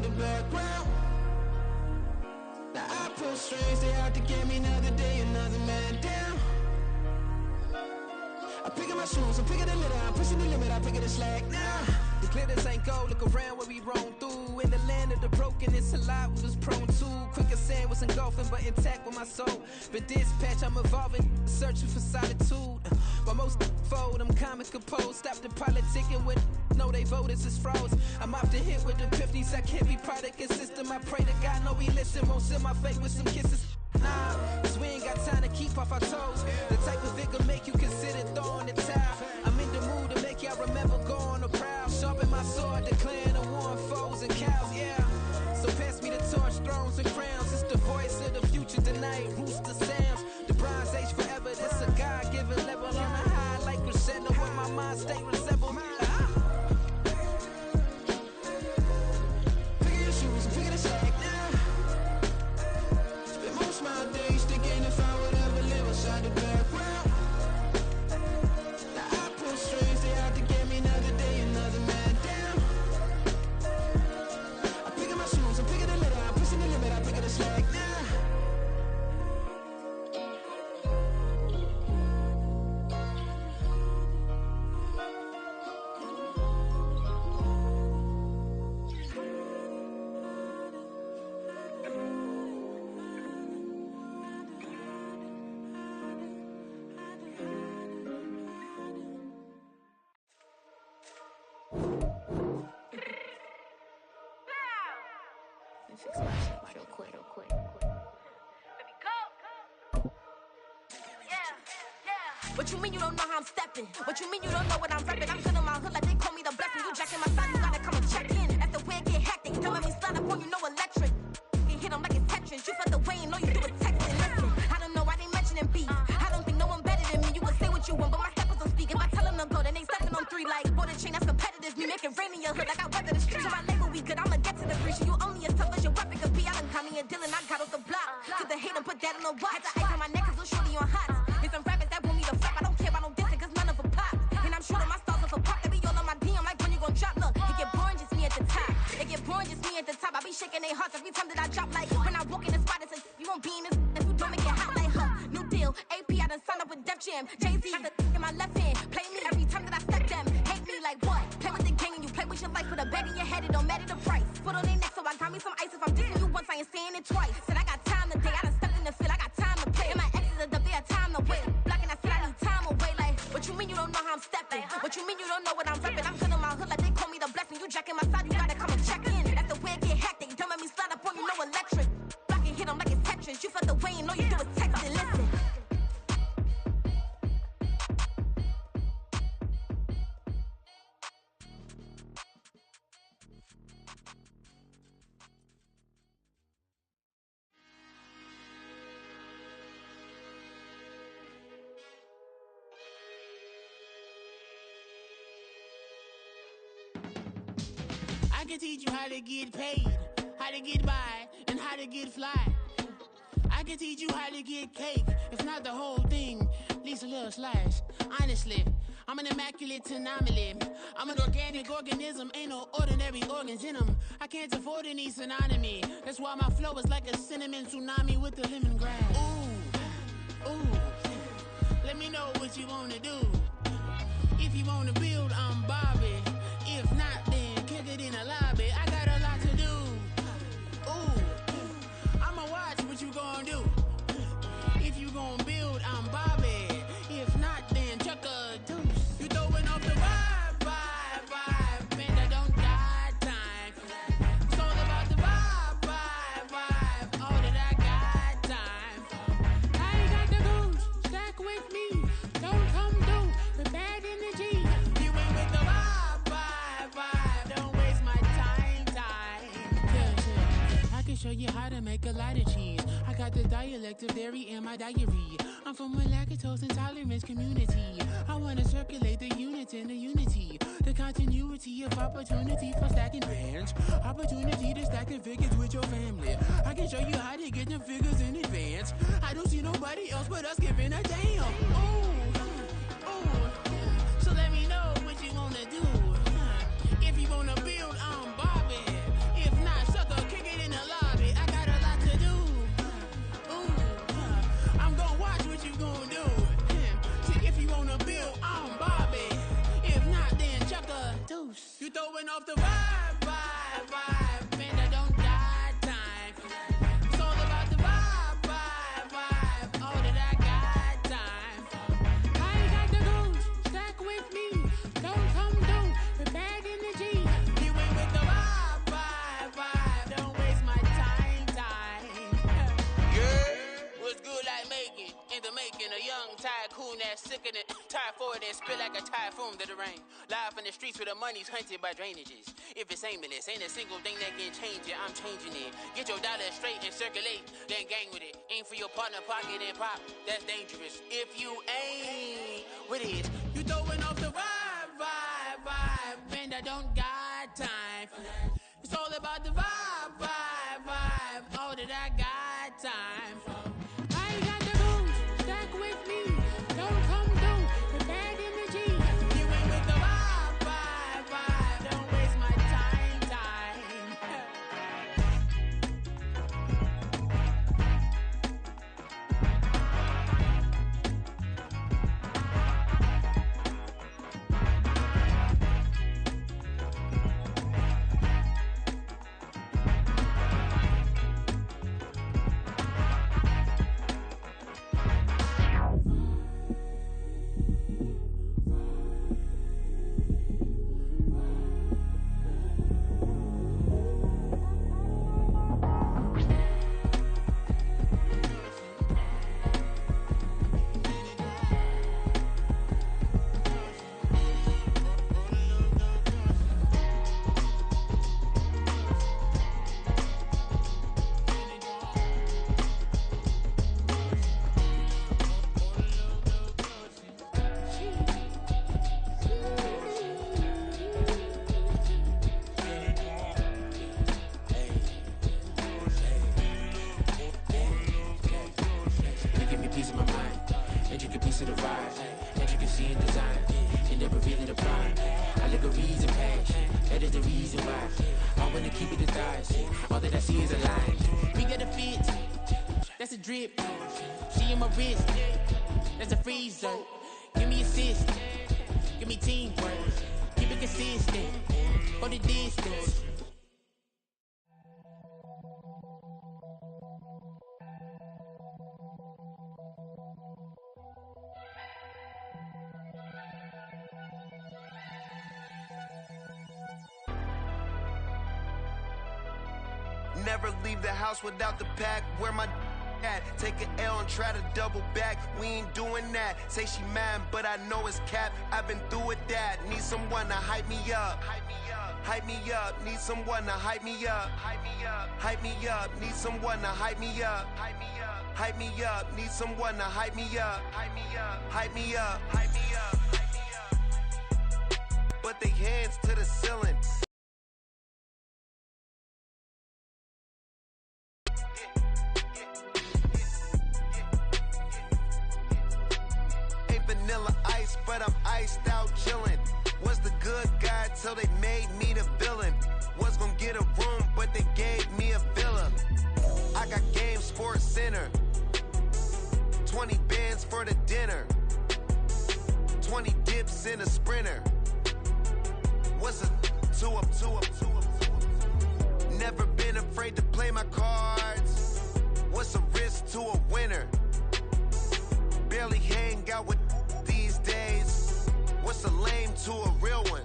out the background. Now I pull strings, they out to get me another day, another man down. I'm picking my shoes, I'm picking the litter, I'm pushing the limit, I'm picking the slack now. The glitters ain't gold, look around where we roam through. In the land of the broken, it's a lot we was prone to. Quick as sand was engulfing, but intact with my soul. But dispatch, I'm evolving, searching for solitude. While most fold, I'm comic composed. Stop the politicking with no, they voters is frauds. I'm off the hit with the 50s, I can't be product and system. I pray to God, no, he listen, won't send my fate with some kisses. Nah, cause we ain't got time to keep off our toes. The type of vigor make you consider throwing the towel. I'm in the mood to make y'all remember going a proud. Sharpen my sword, declaring the war on foes and cows, yeah. So pass me the torch, thrones and crowns. It's the voice of the future tonight, rooster sounds. The Bronze Age forever, this a God-given level. On a high like crescendo, where my mind state resemble. Pick your shoes and pick the slack now. Spend most of my days thinking if I would ever live inside the background. Now I pull strings, they out to get me another day, another man down. I'm picking my shoes, I'm picking the litter, I'm pushing the limit, I'm picking the slack now. Fix my shit real quick. What you mean you don't know how I'm stepping? What you mean you don't know what I'm repping? I'm good in my hood like they call me the blessing. You jacking my son, you gotta come and check in. That's the way it get hectic. Don't let me slide up on you, no electric. You hit them like it's Tetris. You felt the way and all you do is texting. Listen, I don't know why they mentioning beef. I don't think no one better than me. You can say what you want, but my steppers don't speak. If I tell them to go, then they stepping on 3 like border chain. That's competitive. Me make it rain in your hood like I weather the streets. So my label we good. I'ma get to the breach. You only as tough as your weapon could be. I done caught me a deal and I got off the block. Cause the hate them put that on the watch. Had the ice on my neck cause it's shorty on hot. There's some rappers that want me to flop. I don't care about no dissing cause none of them pop. And I'm shooting my stars off a pop. They be all on my DM like when you gon' drop. Look, it get boring just me at the top. It get boring just me at the top. I be shaking their hearts every time that I drop. Like when I walk in the spot, it says you won't be in this. If you don't make it hot like her. New deal, AP, I done signed up with Def Jam. Jay-Z, got the in my left hand. Play me every time that I step them. Hate me like what? Play with the gang and you play with your life. Put a bag in your head, it don't matter the price. Put on their neck, so I got me some ice. If I'm dissing you once, I ain't saying it twice. Said I got time today, I done stepped in the field, I got time to play. And my exes are up there, time to wait. Blocking, I said I need time away. Like, what you mean you don't know how I'm stepping? What you mean you don't know what I'm repping? I'm good in my hood like they call me the blessing. You jacking my side, you gotta come and check in. That's the way it get hectic. Don't let me slide up on you, no electric. Blocking, hit them like it's Tetris. You felt the way and all you do is text and listen. I can teach you how to get paid, how to get by, and how to get fly. I can teach you how to get cake, if not the whole thing, at least a little slice. Honestly, I'm an immaculate anomaly. I'm an organic organism, ain't no ordinary organs in them. I can't afford any synonymy. That's why my flow is like a cinnamon tsunami with the lemongrass. Ooh, let me know what you wanna do. If you wanna build, I'm Bobby. If not, then kick it in the lobby. I got a lot to do. Ooh, I'ma watch what you gon' do. If you gon' build, I'm Bobby. If not, then chuck a deuce. You throwing off the vibe, man, I don't got time. It's all about the vibe, all that I got time. I ain't got the goose, stack with me. Don't come through the bad energy. You ain't with the vibe, don't waste my time. Yeah, I can show you how to make a lot of cheese. I got the dialect of dairy in my diary. I'm from a lactose intolerance community. I wanna circulate the units in the unity. The continuity of opportunity for stacking bands. Opportunity to stack the figures with your family. I can show you how to get them figures in advance. I don't see nobody else but us giving a damn. Ooh, so let me know what you wanna do. If you wanna build, I'm Bobby. If not, so off the vibe, vibe, vibe. Man, I don't got time. It's all about the vibe, vibe, vibe. All that I got time. I ain't got the goose, stack with me. Don't come through with bad energy. You ain't with the vibe, vibe, vibe. Don't waste my time. Yeah, what's good like making? In the making, a young tycoon that's sick in it. Tire forward and spill like a typhoon to the rain. Live in the streets where the money's hunted by drainages. If it's aimless, ain't a single thing that can change it. I'm changing it. Get your dollar straight and circulate, then gang with it. Aim for your partner, pocket and pop. That's dangerous. If you ain't with it, you throwing off the vibe, vibe, vibe. Man, I don't got time for that. It's all about the vibe, vibe, vibe. All that I got time for. I ain't got the goose, stack with me. Don't come through with bad energy. You ain't with the vibe, vibe, vibe. Don't waste my time. That's a drip. She in my wrist. That's a freezer. Give me assist. Give me teamwork. Keep it consistent. For the distance. Never leave the house without the pack. Where my at? Take an L and try to double back. We ain't doing that. Say she mad, but I know it's cap. I've been through with that. Need someone to hype me up. Hype me up. Need someone to hype me up. Hype me up. Need someone to hype me up. Hype me up. Need someone to hype me up. Hype me up. Hype me up. Hype me up. But they hands to the ceiling. Vanilla ice, but I'm iced out chillin'. Was the good guy till they made me the villain. Was gonna get a room, but they gave me a villa. I got game, Sports Center. 20 bands for the dinner. 20 dips in a Sprinter. What's a 2 up? Never been afraid to play my cards. What's a risk to a winner? Barely hang out with these days. What's a lame to a real one?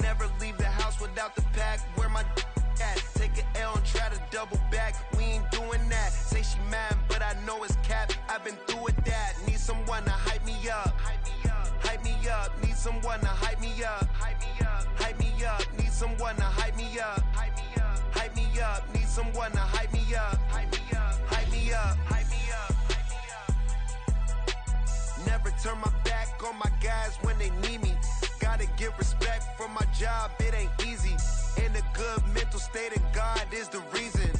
Never leave the house without the pack. Where my at? Take an L and try to double back. We ain't doing that. Say she mad, but I know it's cap. I've been through with that. Need someone to hype me up. Hype me up. Need someone to hype me up. Hype me up. Need someone to hype me up. Hype me up. Need someone to hype me up. Hype me up. Hype me up. Never turn my back on my guys when they need me. Gotta give respect for my job, it ain't easy. In a good mental state of God is the reason.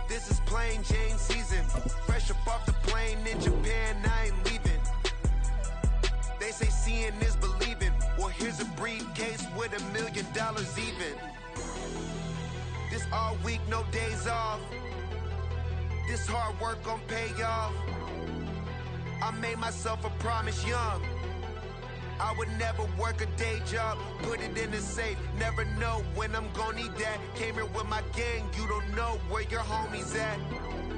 This is plain Jane season. Fresh up off the plane in Japan, I ain't leaving. They say seeing is believing. Well, here's a briefcase with $1 million even. This all week, no days off. This hard work gon' pay off. I made myself a promise young. I would never work a day job, put it in the safe. Never know when I'm gon' need that. Came here with my gang, you don't know where your homies at.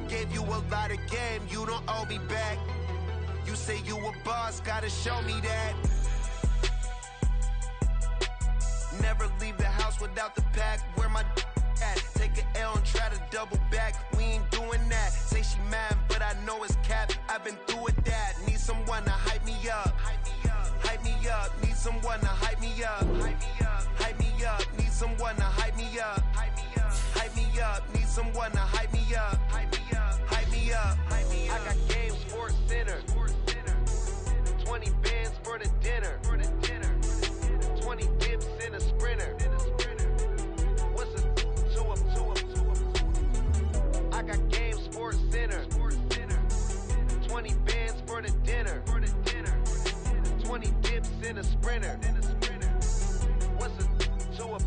Gave you a lot of game, you don't owe me back. You say you a boss, gotta show me that. Never leave the house without the pack. Where my at? Take an L and try to double back. We ain't doing that. Say she mad, but I know it's cap. I've been through with that. Need someone to hype me up. Hype me up. Need someone to hype me up. Hype me up. Need someone to hype me up. Hype me up. Need someone to hype me up. Hype me up. I got Game Sports Center. 20 bands for the dinner. 20 dips in a sprinter. What's a 2 up? I got Game Sports Center. 20 bands for the dinner. 20 dips in a sprinter. What's a 2 up?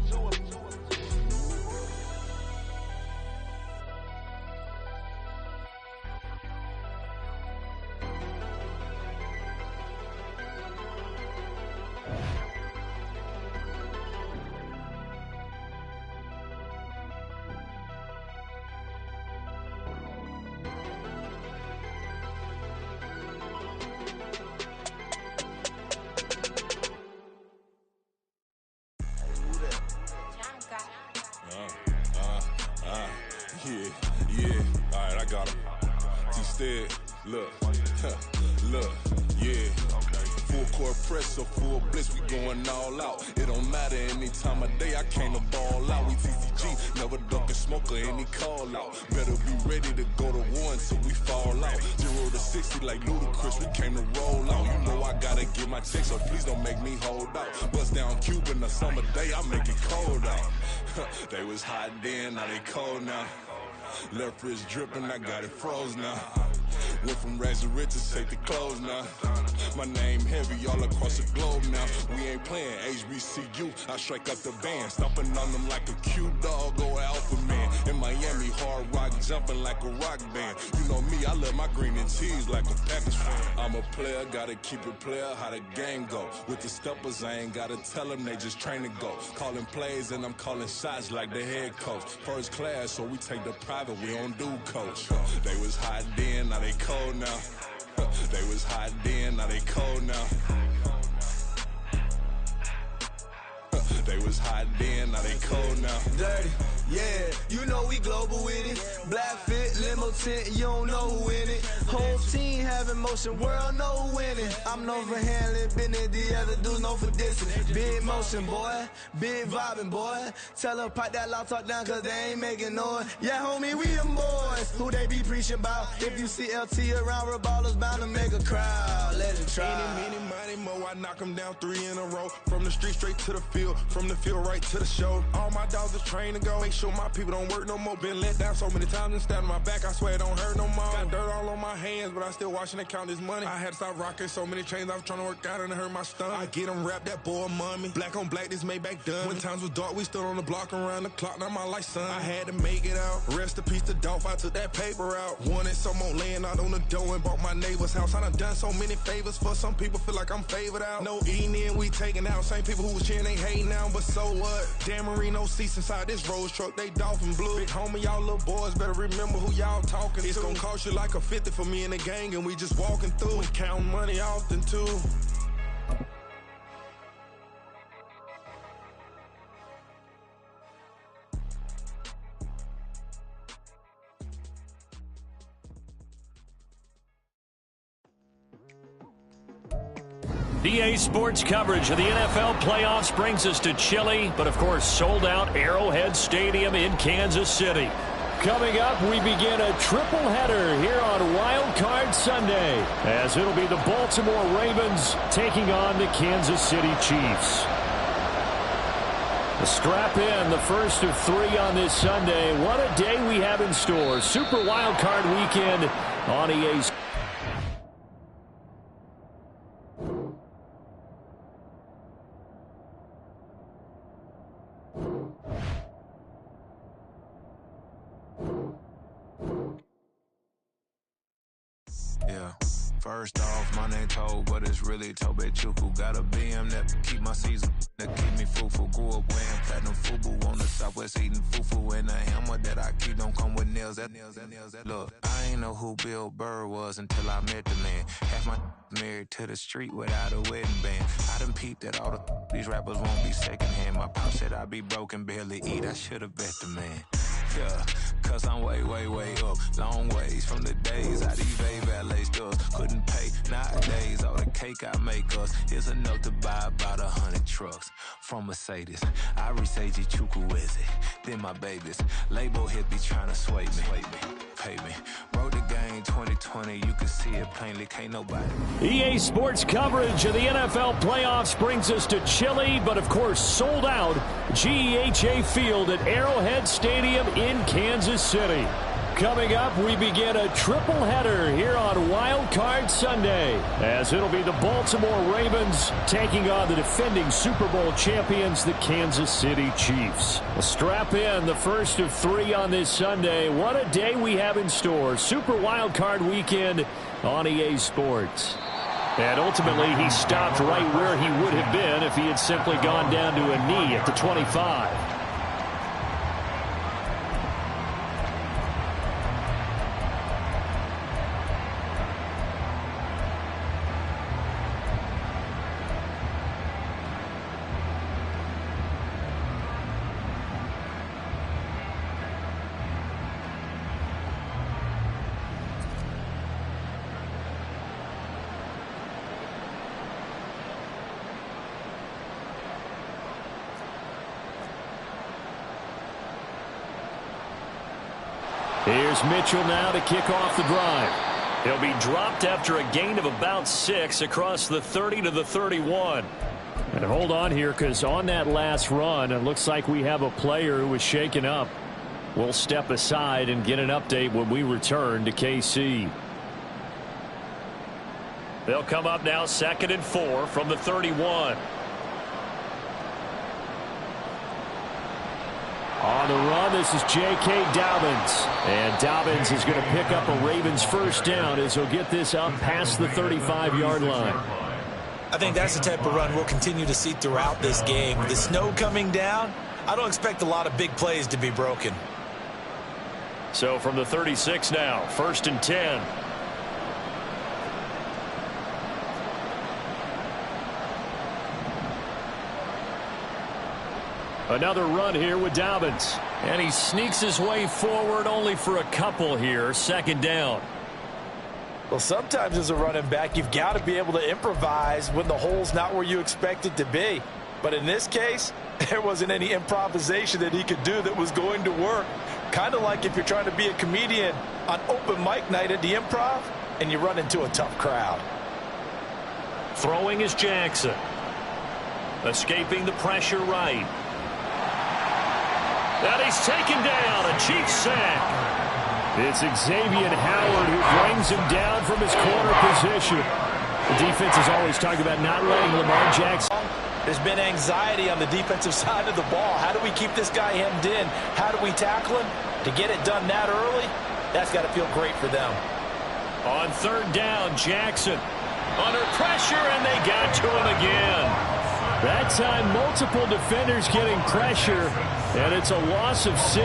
Yeah, alright, I got him. T-Stead, look, yeah. Full court press or full blitz, we going all out. It don't matter any time of day, I came to ball out. We TCG, never ducking smoke or any call out. Better be ready to go to war until we fall out. 0 to 60 like Ludacris, we came to roll out. You know I gotta get my check, so please don't make me hold out. Bust down Cuban a summer day, I make it cold out. They was hot then, now they cold now. Left wrist dripping, I got it froze now. Went from rags to riches, take the clothes now. My name heavy all across the globe now. We ain't playing HBCU, I strike up the band. Stomping on them like a Q-dog or Alpha Man. In Miami, hard rock jumping like a rock band. You know me, I love my green and cheese like a Packers fan. I'm a player, gotta keep it player, how the game go. With the steppers, I ain't gotta tell them, they just train to go. Calling plays and I'm calling shots like the head coach. First class, so we take the private, we don't do coach. They was hot then, now they cold now. They was hot then, now they cold now. They was hot then, now they cold now. Dirty, yeah, you know we global with it. Black fit, limo tint, you don't know who in it. Whole team having motion, world know who winning. I'm known for handling business, the other dudes known for dissing. Big motion, boy, big vibing, boy. Tell her pipe that loud talk down, cause they ain't making noise. Yeah, homie, we them boys, who they be preaching about. If you see LT around, Reballers bound to make a crowd. Let it try. Any, money, mo, I knock them down 3 in a row. From the street straight to the field, from the field right to the show. All my dogs are trained to go. Make sure my people don't work no more. Been let down so many times and stabbed on my back. I swear it don't hurt no more. Got dirt all on my hands, but I still watching and count this money. I had to stop rocking so many chains. I was trying to work out and it hurt my stomach. I get them wrap that boy mommy. Black on black, this Maybach done. When times was dark, we stood on the block around the clock. Now my life, son. I had to make it out. Rest in peace to Dolph. I took that paper out. Wanted some more laying out on the dough and bought my neighbor's house. I done so many favors for some people. Feel like I'm favored out. No eating in, we taking out. Same people who was cheering, they hating now, but so what? Dan Marino seats inside this Rolls truck, they dolphin blue. Big homie, y'all little boys better remember who y'all talking to. It's gonna cost you like a 50 for me and the gang, and we just walking through. We counting money often too. EA Sports coverage of the NFL playoffs brings us to chilly, but of course sold-out Arrowhead Stadium in Kansas City. Coming up, we begin a triple header here on Wild Card Sunday, as it'll be the Baltimore Ravens taking on the Kansas City Chiefs. Strap in, the first of 3 on this Sunday. What a day we have in store. Super Wild Card Weekend on EA's. Yeah, first off, my name Tobe, but it's really Tobe Chuku. Got a that keep my season. That keep me fruitful. Grew up wearing platinum FUBU on the Southwest eating fufu. And a hammer that I keep don't come with nails. Look, I ain't know who Bill Burr was until I met the man. Half my married to the street without a wedding band. I done peeped that all these rappers won't be secondhand. My pop said I'd be broken, barely eat. I should've bet the man. Yeah, cause I'm way, way, way up. Long ways from the days I these valet stores couldn't pay. Nowadays, all the cake I make us is enough to buy about 100 trucks from Mercedes. I resage Chukwueze, then my babies. Label hit be trying to sway me, pay me. Wrote the game 2020, you can see it plainly, can't nobody. EA Sports coverage of the NFL playoffs brings us to chilly, but of course sold out GEHA Field at Arrowhead Stadium in Kansas City. Coming up, we begin a triple header here on Wild Card Sunday, as it'll be the Baltimore Ravens taking on the defending Super Bowl champions, the Kansas City Chiefs. We'll strap in the first of 3 on this Sunday. What a day we have in store. Super Wild Card weekend on EA Sports. And ultimately, he stopped right where he would have been if he had simply gone down to a knee at the 25. Here's Mitchell now to kick off the drive. He'll be dropped after a gain of about 6 across the 30 to the 31. And hold on here, because on that last run, it looks like we have a player who was shaken up. We'll step aside and get an update when we return to KC. They'll come up now 2nd and 4 from the 31. On the run, this is J.K. Dobbins. And Dobbins is going to pick up a Ravens first down as he'll get this up past the 35-yard line. I think that's the type of run we'll continue to see throughout this game. With the snow coming down, I don't expect a lot of big plays to be broken. So from the 36 now, 1st and 10. Another run here with Dobbins. And he sneaks his way forward only for a couple here. 2nd down. Well, sometimes as a running back, you've got to be able to improvise when the hole's not where you expect it to be. But in this case, there wasn't any improvisation that he could do that was going to work. Kind of like if you're trying to be a comedian on open mic night at the Improv and you run into a tough crowd. Throwing is Jackson. Escaping the pressure right. And he's taken down, a Chiefs sack. It's Xavier Howard who brings him down from his corner position. The defense is always talking about not letting Lamar Jackson. There's been anxiety on the defensive side of the ball. How do we keep this guy hemmed in? How do we tackle him? To get it done that early, that's got to feel great for them. On 3rd down, Jackson under pressure, and they got to him again. That time, multiple defenders getting pressure, and it's a loss of 6.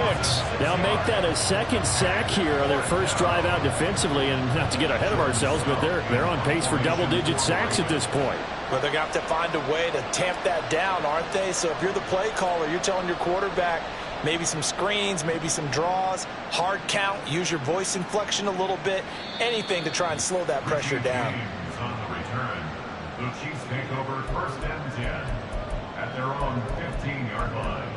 Now make that a 2nd sack here on their first drive out defensively, and not to get ahead of ourselves, but they're on pace for double-digit sacks at this point. Well, they're going to have to find a way to tamp that down, aren't they? So if you're the play caller, you're telling your quarterback maybe some screens, maybe some draws, hard count, use your voice inflection a little bit, anything to try and slow that pressure down. On the return, the Chiefs take over 1st and 10 at their own 15-yard line.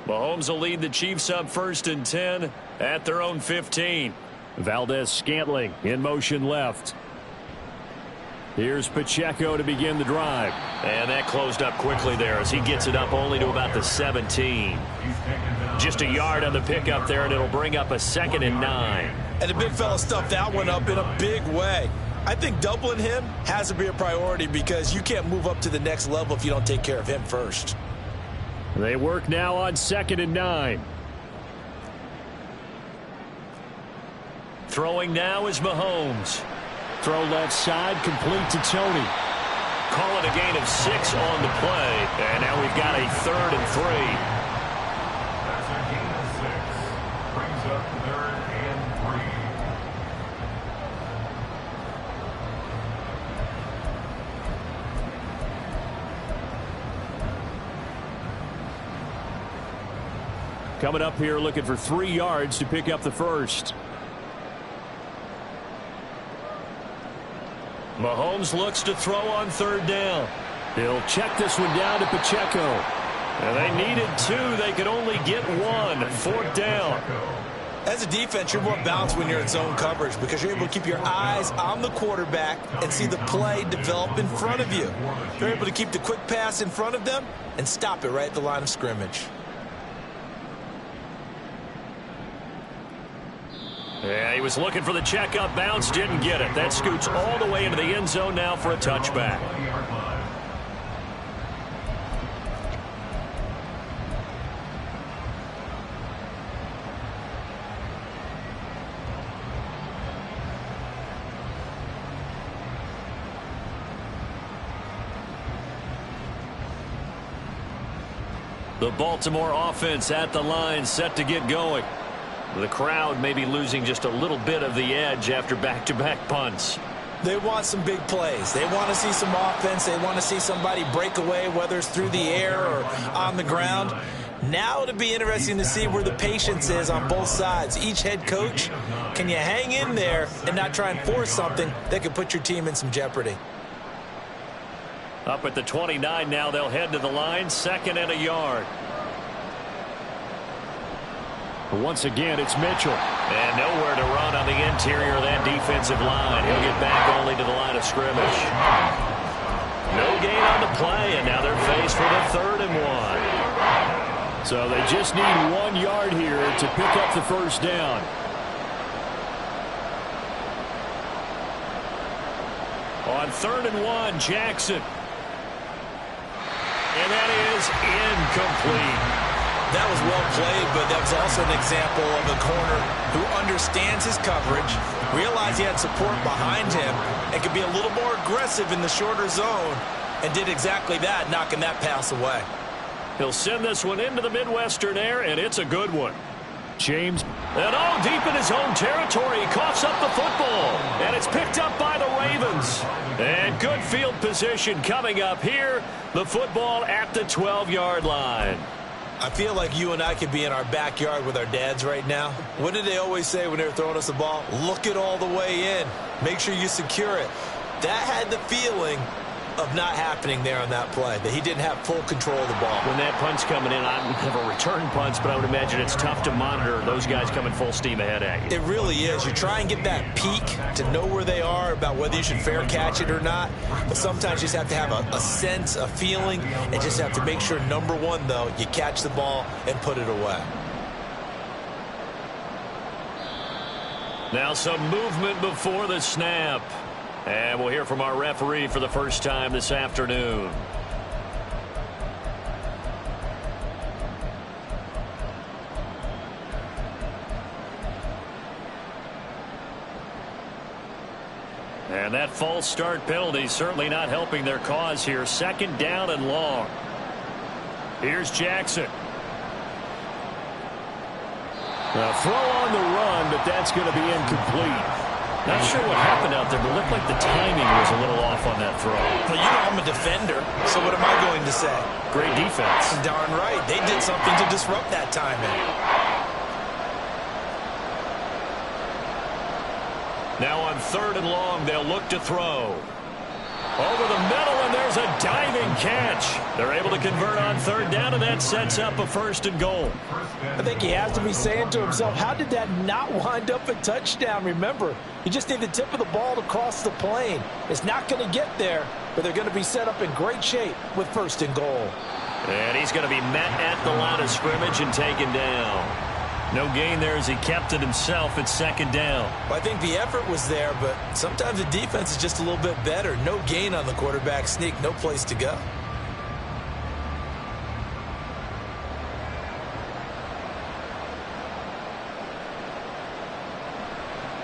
Mahomes will lead the Chiefs up 1st and 10 at their own 15. Valdez-Scantling in motion left. Here's Pacheco to begin the drive. And that closed up quickly there as he gets it up only to about the 17. Just a yard on the pickup there, and it'll bring up a 2nd and 9. And the big fella stuffed that one up in a big way. I think doubling him has to be a priority because you can't move up to the next level if you don't take care of him first. They work now on 2nd and 9. Throwing now is Mahomes. Throw left side, complete to Tony. Call it a gain of 6 on the play. And now we've got a 3rd and 3. That's a gain of 6. Brings up 3rd and 3. Coming up here looking for 3 yards to pick up the first. Mahomes looks to throw on 3rd down. He'll check this one down to Pacheco. And they needed 2. They could only get 1. 4th down. As a defense, you're more balanced when you're in zone coverage because you're able to keep your eyes on the quarterback and see the play develop in front of you. You're able to keep the quick pass in front of them and stop it right at the line of scrimmage. Yeah, he was looking for the checkup bounce, didn't get it. That scoots all the way into the end zone now for a touchback. The Baltimore offense at the line, set to get going. The crowd may be losing just a little bit of the edge after back-to-back punts. They want some big plays. They want to see some offense. They want to see somebody break away, whether it's through the air or on the ground. Now it'll be interesting to see where the patience is on both sides. Each head coach, can you hang in there and not try and force something that could put your team in some jeopardy? Up at the 29 now, they'll head to the line, 2nd and a yard. Once again, it's Mitchell. And nowhere to run on the interior of that defensive line. He'll get back only to the line of scrimmage. No gain on the play, and now they're faced with a 3rd and 1. So they just need 1 yard here to pick up the first down. On 3rd and 1, Jackson. And that is incomplete. That was well played, but that was also an example of a corner who understands his coverage, realized he had support behind him, and could be a little more aggressive in the shorter zone, and did exactly that, knocking that pass away. He'll send this one into the Midwestern air, and it's a good one. James, and deep in his own territory, he coughs up the football, and it's picked up by the Ravens. And good field position coming up here, the football at the 12-yard line. I feel like you and I could be in our backyard with our dads right now. What did they always say when they were throwing us the ball? Look it all the way in. Make sure you secure it. That had the feeling of not happening there on that play, that he didn't have full control of the ball. When that punt's coming in, I don't have a return punts, but I would imagine it's tough to monitor those guys coming full steam ahead at you. It really is. You try and get that peek to know where they are, about whether you should fair catch it or not. But sometimes you just have to have a sense, a feeling, and just have to make sure, number one, though, you catch the ball and put it away. Now some movement before the snap. And we'll hear from our referee for the first time this afternoon. And that false start penalty certainly not helping their cause here. 2nd down and long. Here's Jackson. A throw on the run, but that's going to be incomplete. Not sure what happened out there, but it looked like the timing was a little off on that throw. Well, you know I'm a defender, so what am I going to say? Great defense. Darn right. They did something to disrupt that timing. Now on 3rd and long, they'll look to throw. Over the middle, and there's a diving catch. They're able to convert on 3rd down, and that sets up a 1st and goal. I think he has to be saying to himself, how did that not wind up a touchdown? Remember, you just need the tip of the ball to cross the plane. It's not going to get there, but they're going to be set up in great shape with 1st and goal. And he's going to be met at the line of scrimmage and taken down. No gain there as he kept it himself at 2nd down. Well, I think the effort was there, but sometimes the defense is just a little bit better. No gain on the quarterback sneak, no place to go.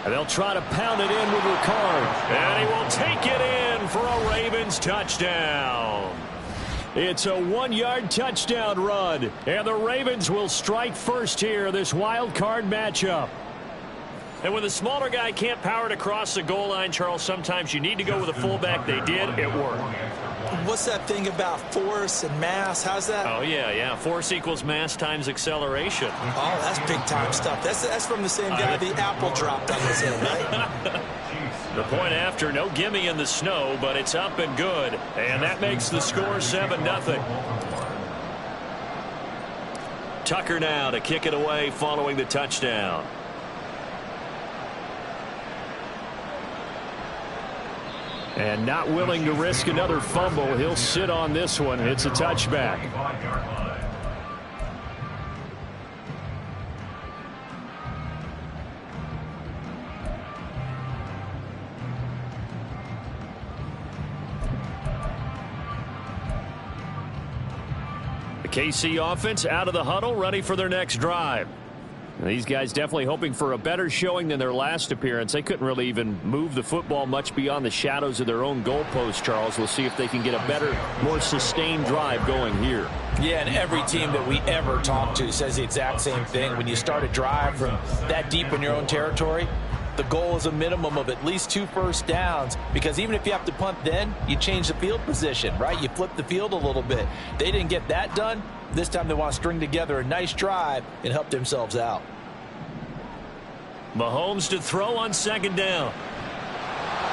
And they'll try to pound it in with Ricard. And he will take it in for a Ravens touchdown. It's a 1-yard touchdown run. And the Ravens will strike first here, this wild card matchup. And when the smaller guy can't power it across the goal line, Charles, sometimes you need to go with a fullback. They did. It worked. What's that thing about force and mass? How's that? Oh, yeah. Force equals mass times acceleration. Oh, that's big-time stuff. That's from the same guy the apple dropped on his head, right? The point after, no gimme in the snow, but it's up and good. And that makes the score 7-0. Tucker now to kick it away following the touchdown. And not willing to risk another fumble. He'll sit on this one. It's a touchback. The KC offense out of the huddle, ready for their next drive. These guys definitely hoping for a better showing than their last appearance. They couldn't really even move the football much beyond the shadows of their own goalpost, Charles. We'll see if they can get a better, more sustained drive going here. Yeah, and every team that we ever talk to says the exact same thing. When you start a drive from that deep in your own territory, the goal is a minimum of at least 2 first downs, because even if you have to punt then, you change the field position, right? You flip the field a little bit. They didn't get that done. This time they want to string together a nice drive and help themselves out. Mahomes to throw on second down.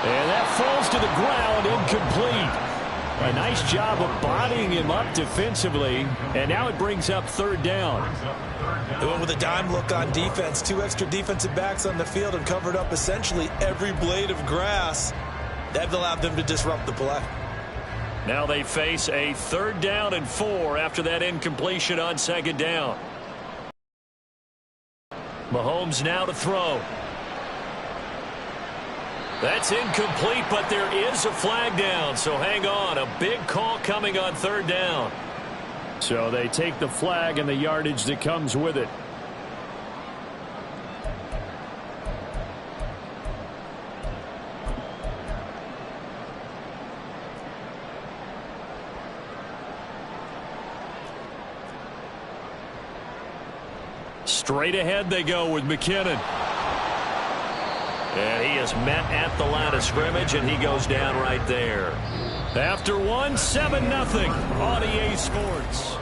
And that falls to the ground, incomplete. A nice job of bodying him up defensively. And now it brings up third down. They went with a dime look on defense. 2 extra defensive backs on the field and covered up essentially every blade of grass. That allowed them to disrupt the play. Now they face a 3rd down and 4 after that incompletion on second down. Mahomes now to throw. That's incomplete, but there is a flag down, so hang on. A big call coming on 3rd down. So they take the flag and the yardage that comes with it. Straight ahead they go with McKinnon. And he is met at the line of scrimmage, and he goes down right there. After 1, 7-0 on EA Sports.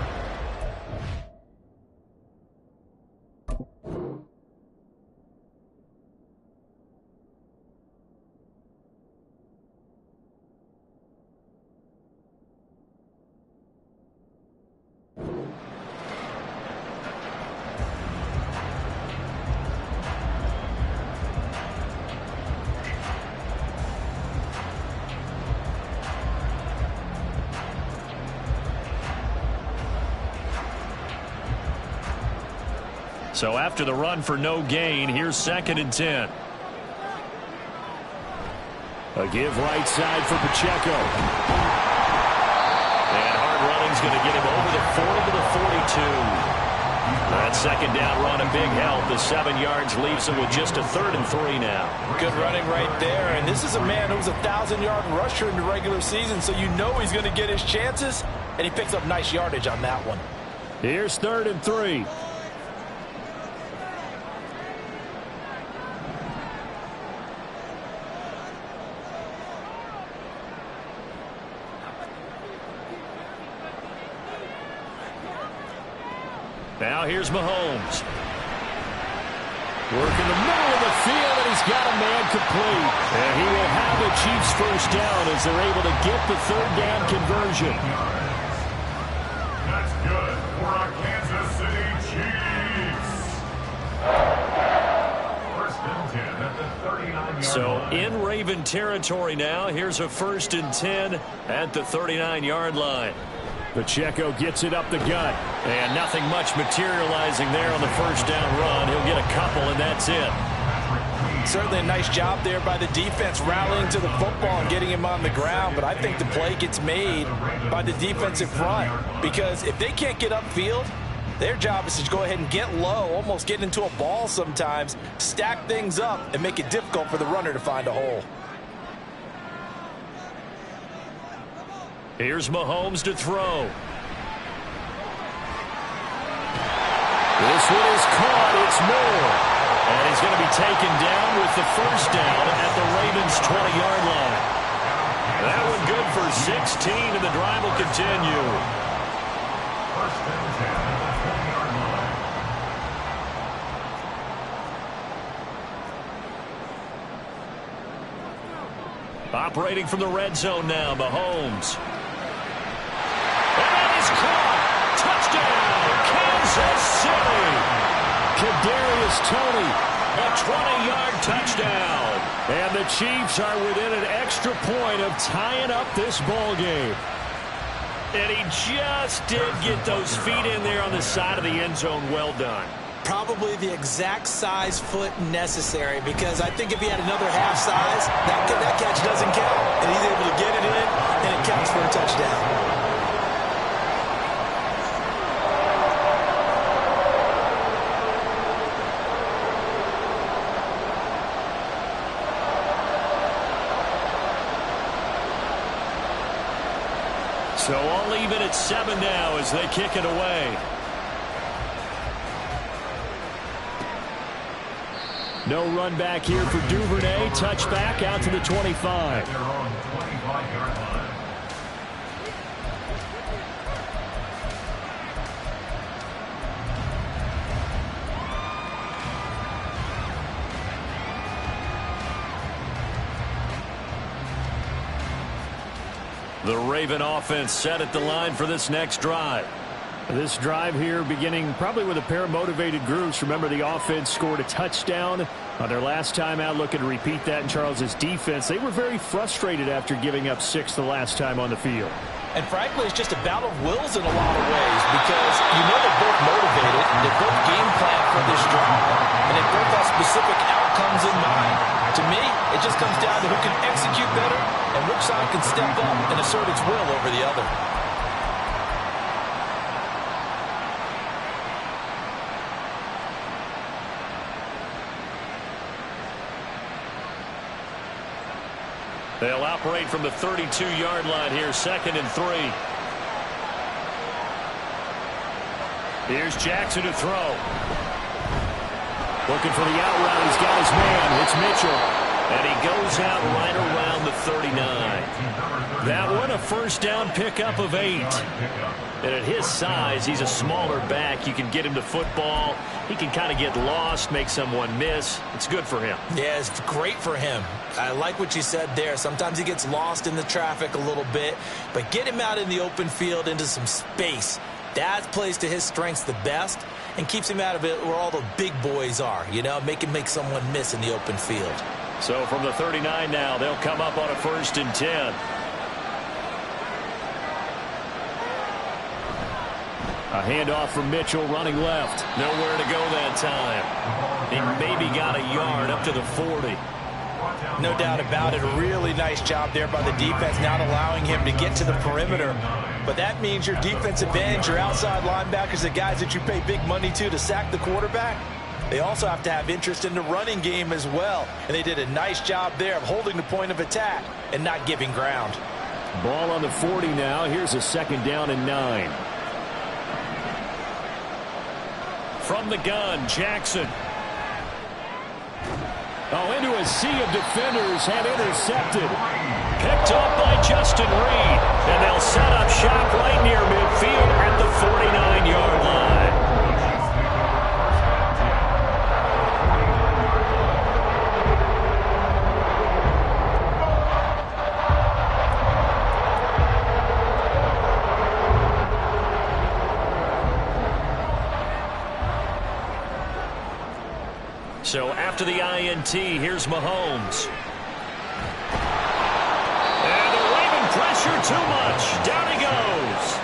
So after the run for no gain, here's 2nd and 10. A give right side for Pacheco. And hard running's going to get him over the 40 to the 42. That second down run, a big help. The 7 yards leaves him with just a 3rd and 3 now. Good running right there. And this is a man who was a 1,000-yard rusher in the regular season, so you know he's going to get his chances. And he picks up nice yardage on that one. Here's 3rd and 3. Now here's Mahomes. Work in the middle of the field, and he's got a man complete. And he will have the Chiefs first down as they're able to get the 3rd down conversion. That's good for our Kansas City Chiefs. 1st and 10 at the 39-yard So line. in Raven territory now. Here's a 1st and 10 at the 39-yard line. Pacheco gets it up the gut, and nothing much materializing there on the 1st down run. He'll get a couple, and that's it. Certainly a nice job there by the defense rallying to the football and getting him on the ground, but I think the play gets made by the defensive front, because if they can't get upfield, Their job is to go ahead and get low, almost get into a ball sometimes, stack things up, and make it difficult for the runner to find a hole. Here's Mahomes to throw. This one is caught. It's Moore. And he's going to be taken down with the first down at the Ravens' 20-yard line. That one good for 16, and the drive will continue. First and 10 at the 20-yard line. Operating from the red zone now, Mahomes. And that is caught. Touchdown, Kansas City. Kadarius Toney, a 20-yard touchdown. And the Chiefs are within an extra point of tying up this ball game. And he just did get those feet in there on the side of the end zone. Well done. Probably the exact size foot necessary, because I think if he had another half size, that catch doesn't count. And he's able to get it in, and it counts for a touchdown. So I'll leave it at 7 now as they kick it away. No run back here for Duvernay. Touchback out to the 25. Their own 25-yard line. The Raven offense set at the line for this next drive. This drive here beginning probably with a pair of motivated groups. Remember, the offense scored a touchdown on their last time out, looking to repeat that in Charles's defense. They were very frustrated after giving up 6 the last time on the field. And frankly, it's just a battle of wills in a lot of ways, because you know they're both motivated, they both game plan for this drive, and they both have specific outcomes in mind. To me, it just comes down to who can execute better and which side can step up and assert its will over the other. They'll operate from the 32-yard line here, 2nd and 3. Here's Jackson to throw. Looking for the out route. He's got his man. It's Mitchell. And he goes out right around the 39. That one, a first down pickup of 8. And at his size, he's a smaller back. You can get him to football. He can kind of get lost, make someone miss. It's good for him. Yeah, it's great for him. I like what you said there. Sometimes he gets lost in the traffic a little bit, but get him out in the open field into some space. That plays to his strengths the best and keeps him out of it where all the big boys are, you know, make him make someone miss in the open field. So from the 39 now, they'll come up on a 1st and 10. A handoff from Mitchell running left. Nowhere to go that time. He maybe got a yard up to the 40. No doubt about it. A really nice job there by the defense, not allowing him to get to the perimeter. But that means your defensive ends, your outside linebackers, the guys that you pay big money to sack the quarterback, they also have to have interest in the running game as well. And they did a nice job there of holding the point of attack and not giving ground. Ball on the 40 now. Here's a 2nd down and 9. From the gun, Jackson. Oh, into a sea of defenders, and intercepted. Picked up by Justin Reed. And they'll set up shop right near midfield at the 49-yard line. So after the INT, here's Mahomes. And the Raven pressure too much. Down he goes.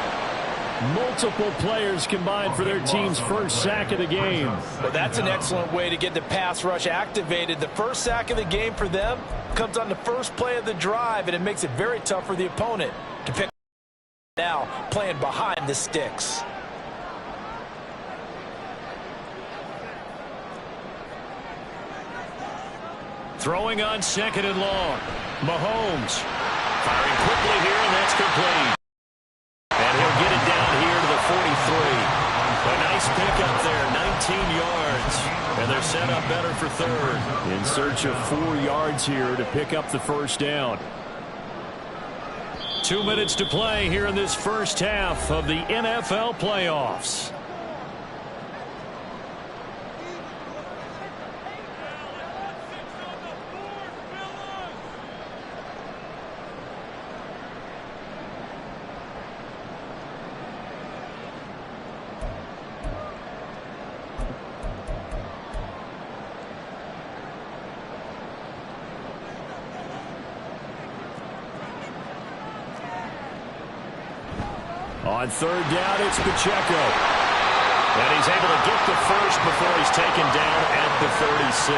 Multiple players combined for their team's first sack of the game. Well, that's an excellent way to get the pass rush activated. The first sack of the game for them comes on the first play of the drive, and it makes it very tough for the opponent to pick now playing behind the sticks. Throwing on second and long. Mahomes firing quickly here, and that's complete. And he'll get it down here to the 43. A nice pickup there, 19 yards. And they're set up better for third. In search of 4 yards here to pick up the first down. 2 minutes to play here in this first half of the NFL playoffs. On third down, it's Pacheco. And he's able to get the first before he's taken down at the 36.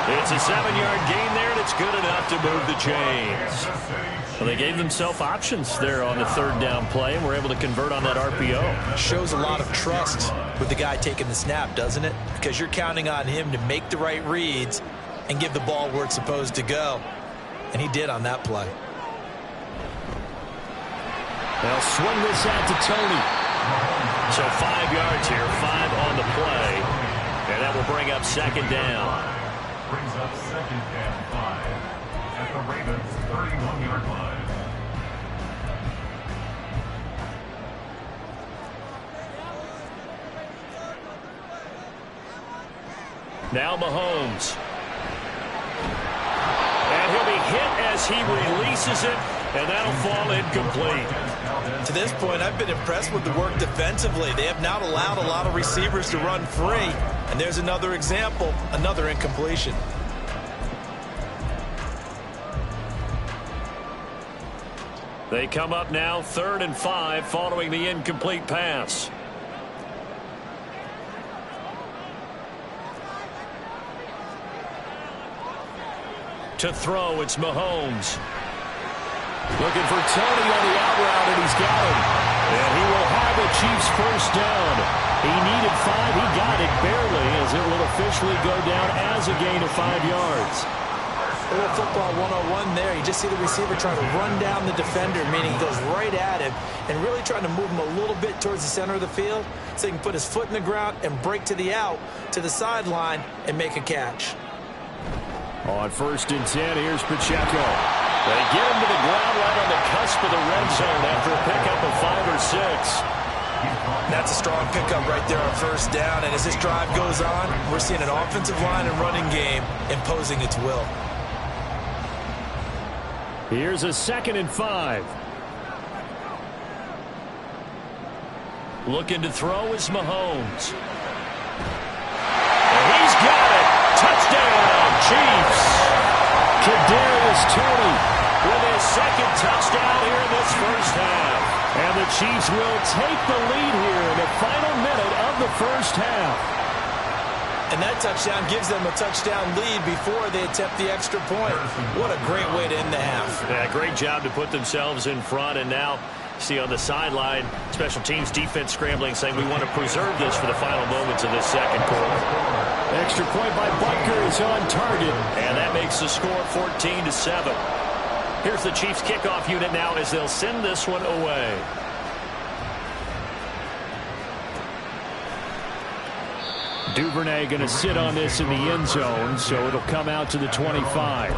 It's a 7-yard gain there, and it's good enough to move the chains. Well, they gave themselves options there on the third down play, and were able to convert on that RPO. Shows a lot of trust with the guy taking the snap, doesn't it? Because you're counting on him to make the right reads and give the ball where it's supposed to go. And he did on that play. They'll swing this out to Tony. So 5 yards here, 5 on the play. And that will bring up second down. Brings up second and 5 at the Ravens' 31-yard line. Now Mahomes. And he'll be hit as he releases it, and that'll fall incomplete. To this point, I've been impressed with the work defensively. They have not allowed a lot of receivers to run free. And there's another example, another incompletion. They come up now 3rd and 5 following the incomplete pass. To throw, it's Mahomes. Looking for Tony on the out route, and he's got him. And he will have the Chiefs first down. He needed 5. He got it barely, as it will officially go down as a gain of 5 yards. A little football 101 there. You just see the receiver trying to run down the defender, meaning he goes right at him, and really trying to move him a little bit towards the center of the field so he can put his foot in the ground and break to the out, to the sideline, and make a catch. On 1st and 10, here's Pacheco. They get him to the ground right on the cusp of the red zone after a pickup of 5 or 6. That's a strong pickup right there on 1st down, and as this drive goes on, we're seeing an offensive line and running game imposing its will. Here's a 2nd and 5. Looking to throw is Mahomes. And he's got it. Touchdown, Chiefs. Kadarius Toney with his 2nd touchdown here in this first half. And the Chiefs will take the lead here in the final minute of the first half. And that touchdown gives them a touchdown lead before they attempt the extra point. What a great way to end the half. Yeah, great job to put themselves in front. And now, see on the sideline, special teams defense scrambling, saying we want to preserve this for the final moments of this second quarter. Extra point by Butker is on target. And that makes the score 14-7. Here's the Chiefs kickoff unit now as they'll send this one away. Duvernay going to sit on this in the end zone, so it'll come out to the 25.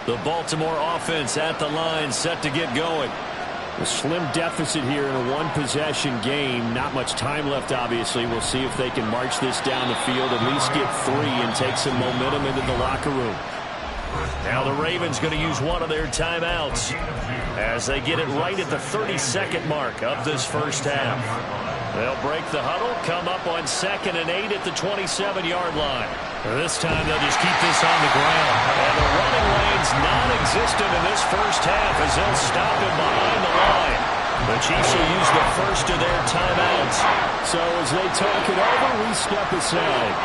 The Baltimore offense at the line, set to get going. A slim deficit here in a one-possession game. Not much time left, obviously. We'll see if they can march this down the field, at least get 3 and take some momentum into the locker room. Now the Ravens going to use one of their timeouts as they get it right at the 32nd mark of this first half. They'll break the huddle, come up on 2nd and 8 at the 27-yard line. This time they'll just keep this on the ground. And the running lane's non-existent in this first half as they'll stop him behind the line. The Chiefs will use the first of their timeouts. So as they talk it over, we step aside.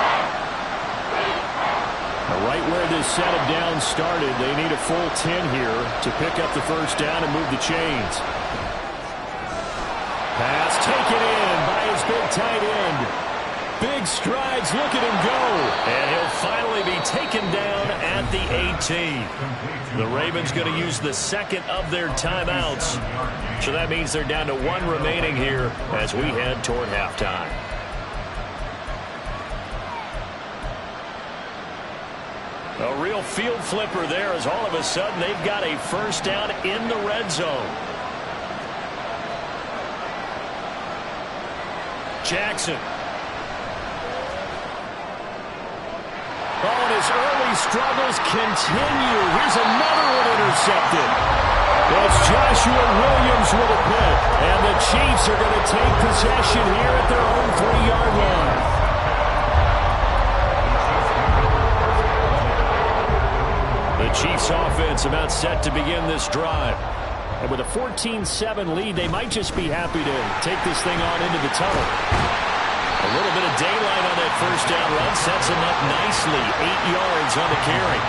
Right where this set of downs started, they need a full 10 here to pick up the first down and move the chains. Pass taken in by his big tight end. Big strides, look at him go. And he'll finally be taken down at the 18. The Ravens going to use the second of their timeouts. So that means they're down to 1 remaining here as we head toward halftime. A real field flipper there as all of a sudden they've got a first down in the red zone. Jackson. Oh, and his early struggles continue. Here's another one intercepted. It's Joshua Williams with a pick. And the Chiefs are going to take possession here at their own 3-yard line. The Chiefs offense about set to begin this drive. And with a 14-7 lead, they might just be happy to take this thing on into the tunnel. A little bit of daylight on that first down run sets him up nicely. 8 yards on the carry.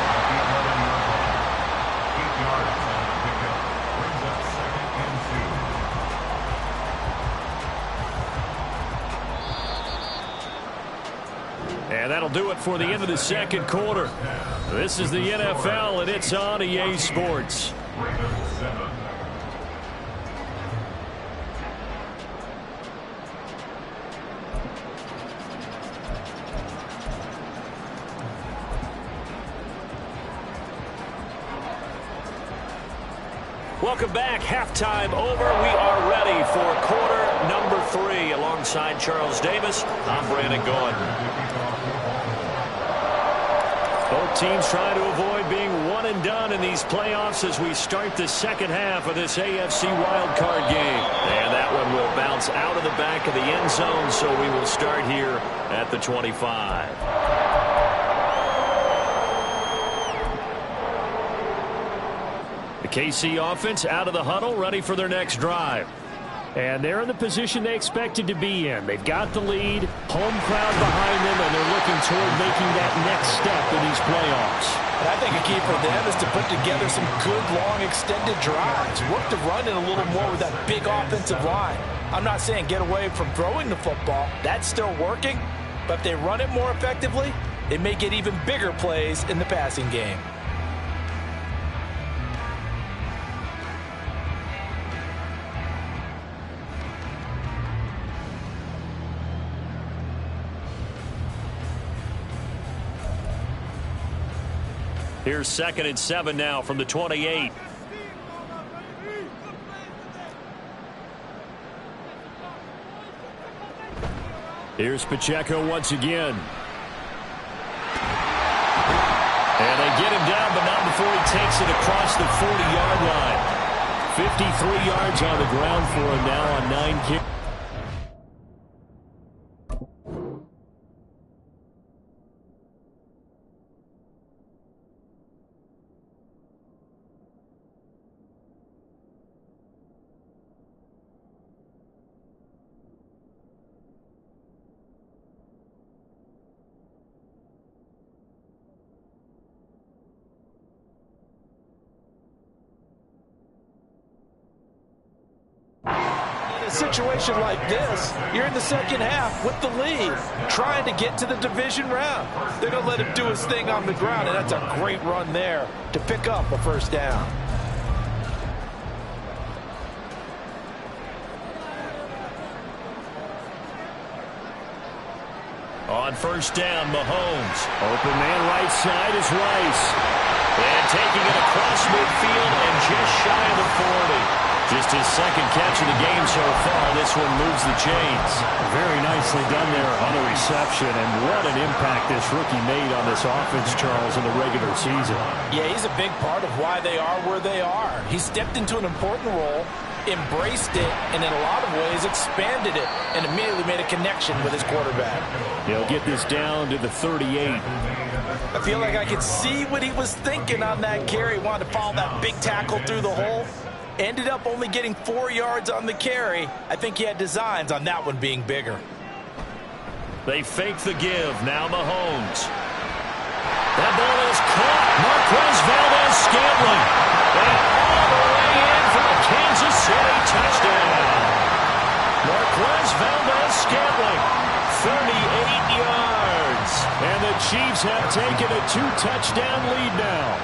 And that'll do it for the end of the second quarter. This is the NFL, and it's on EA Sports. Welcome back. Halftime over. We are ready for quarter number 3. Alongside Charles Davis, I'm Brandon Gordon. Both teams trying to avoid being one and done in these playoffs as we start the second half of this AFC wildcard game. And that one will bounce out of the back of the end zone, so we will start here at the 25. KC offense out of the huddle, ready for their next drive. And they're in the position they expected to be in. They've got the lead, home crowd behind them, and they're looking toward making that next step in these playoffs. And I think a key for them is to put together some good, long, extended drives. Work to run it a little more with that big offensive line. I'm not saying get away from throwing the football. That's still working. But if they run it more effectively, they may get even bigger plays in the passing game. Here's 2nd and 7 now from the 28. Here's Pacheco once again. And they get him down, but not before he takes it across the 40-yard line. 53 yards on the ground for him now on 9 carries. Situation like this, you're in the second half with the lead, trying to get to the division round. They're going to let him do his thing on the ground, and that's a great run there to pick up a first down. On first down, Mahomes. Open man right side is Rice. And taking it across midfield and just shy of the 40. Just his second catch of the game so far. This one moves the chains. Very nicely done there on the reception. And what an impact this rookie made on this offense, Charles, in the regular season. Yeah, he's a big part of why they are where they are. He stepped into an important role, embraced it, and in a lot of ways expanded it, and immediately made a connection with his quarterback. He'll get this down to the 38. I feel like I could see what he was thinking on that carry. Wanted to follow that big tackle through the hole. Ended up only getting 4 yards on the carry. I think he had designs on that one being bigger. They fake the give. Now Mahomes. That ball Scantling. And all the way in for a Kansas City touchdown. Marquez Valdez-Scantling, 38 yards. And the Chiefs have taken a 2-touchdown lead now.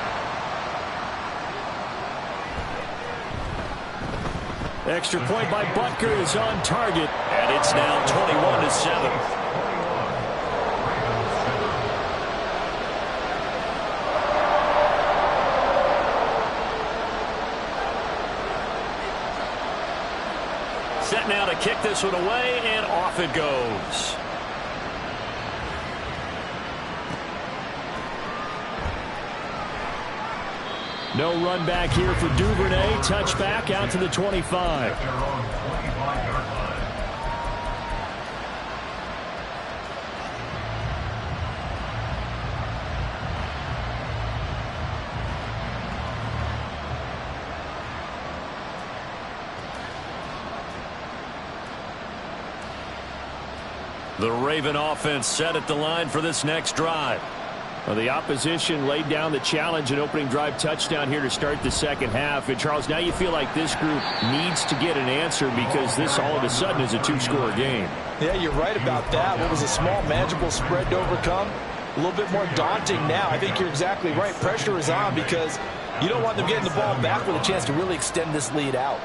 Extra point by Butker is on target, and it's now 21-7. Set now to kick this one away, and off it goes. No run back here for Duvernay. Touchback out to the 25. The Raven offense set at the line for this next drive. Well, the opposition laid down the challenge and opening drive touchdown here to start the second half. And, Charles, now you feel like this group needs to get an answer because this all of a sudden is a 2-score game. Yeah, you're right about that. What was a small, manageable spread to overcome? A little bit more daunting now. I think you're exactly right. Pressure is on because you don't want them getting the ball back with a chance to really extend this lead out.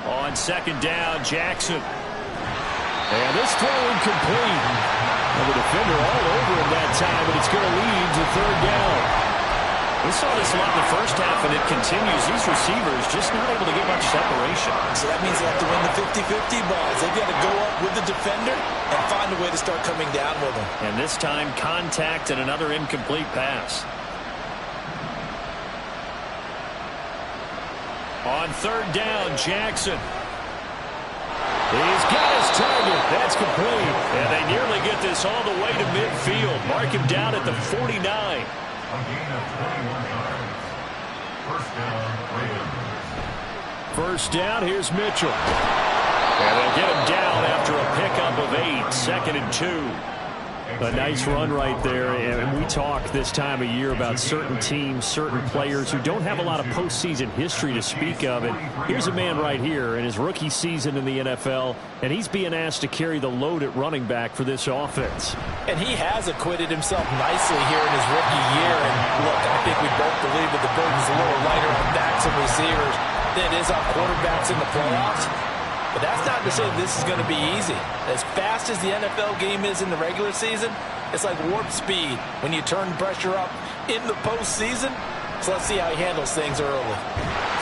On second down, Jackson. And this throw incomplete. And the defender all over him that time, but it's going to lead to third down. We saw this a lot in the first half, and it continues. These receivers just not able to get much separation. So that means they have to win the 50-50 balls. They've got to go up with the defender and find a way to start coming down with them. And this time, contact and another incomplete pass. On third down, Jackson. He's got his target. That's complete. And they nearly get this all the way to midfield. Mark him down at the 49. A gain of 21 yards. First down, Ravens. First down, here's Mitchell. And they'll get him down after a pickup of 8. Second and 2. A nice run right there, and we talk this time of year about certain teams, certain players who don't have a lot of postseason history to speak of. And here's a man right here in his rookie season in the NFL, and he's being asked to carry the load at running back for this offense. And he has acquitted himself nicely here in his rookie year. And look, I think we both believe that the burden's a little lighter on backs and receivers than it is on quarterbacks in the playoffs. But that's not to say this is going to be easy. As fast as the NFL game is in the regular season, it's like warp speed when you turn pressure up in the postseason. So let's see how he handles things early.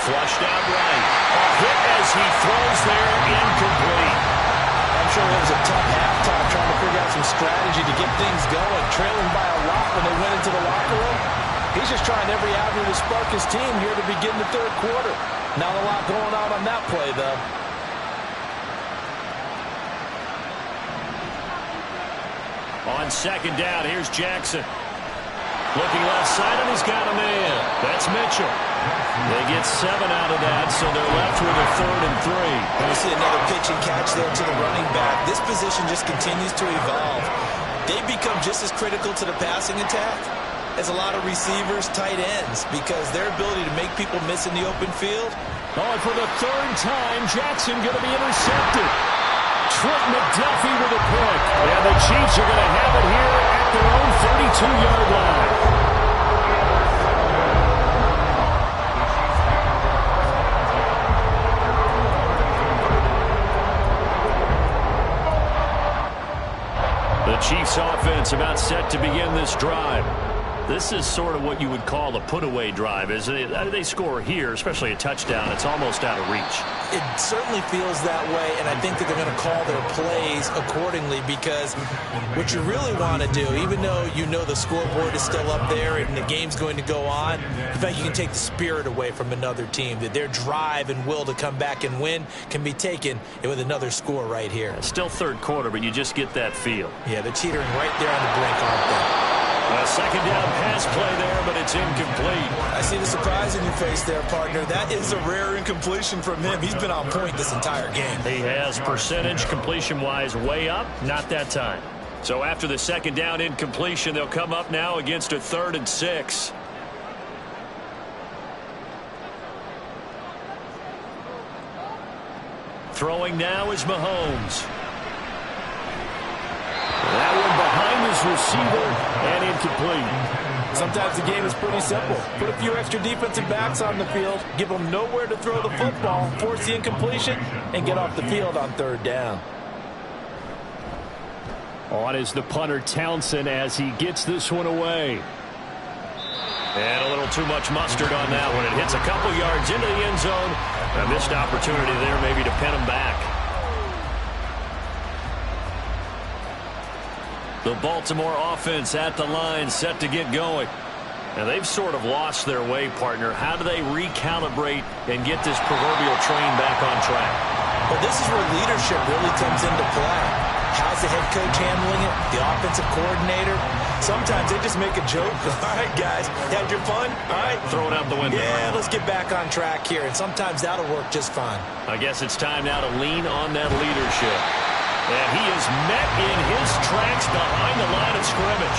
Flushed out right. A hit as he throws there, incomplete. I'm sure it was a tough halftime trying to figure out some strategy to get things going. Trailing by a lot when they went into the locker room. He's just trying every avenue to spark his team here to begin the third quarter. Not a lot going on that play, though. On second down, here's Jackson. Looking left side, and he's got a man. That's Mitchell. They get 7 out of that, so they're left with a 3rd and 3. And we see another pitch and catch there to the running back. This position just continues to evolve. They become just as critical to the passing attack as a lot of receivers, tight ends, because their ability to make people miss in the open field. Oh, and for the 3rd time, Jackson going to be intercepted. Trent McDuffie with a pick. And the Chiefs are going to have it here at their own 32-yard line. The Chiefs offense about set to begin this drive. This is sort of what you would call a put-away drive, isn't it? They score here, especially a touchdown. It's almost out of reach. It certainly feels that way, and I think that they're going to call their plays accordingly because what you really want to do, even though you know the scoreboard is still up there and the game's going to go on, in fact, you can take the spirit away from another team, that their drive and will to come back and win can be taken with another score right here. Still third quarter, but you just get that feel. Yeah, they're teetering right there on the brink, aren't they? A second down pass play there, but it's incomplete. I see the surprise in your face there, partner. That is a rare incompletion from him. He's been on point this entire game. He has percentage completion-wise way up. Not that time. So after the second down incompletion, they'll come up now against a 3rd and 6. Throwing now is Mahomes. That one behind his receiver and incomplete. Sometimes the game is pretty simple. Put a few extra defensive backs on the field, give them nowhere to throw the football, force the incompletion, and get off the field on 3rd down. On is the punter Townsend as he gets this one away. And a little too much mustard on that one. It hits a couple yards into the end zone. A missed opportunity there maybe to pin him back. The Baltimore offense at the line, set to get going. And they've sort of lost their way, partner. How do they recalibrate and get this proverbial train back on track? Well, this is where leadership really comes into play. How's the head coach handling it? The offensive coordinator? Sometimes they just make a joke. All right, guys, had your fun? All right. Throw it out the window. Yeah, let's get back on track here. And sometimes that'll work just fine. I guess it's time now to lean on that leadership. And he is met in his tracks behind the line of scrimmage.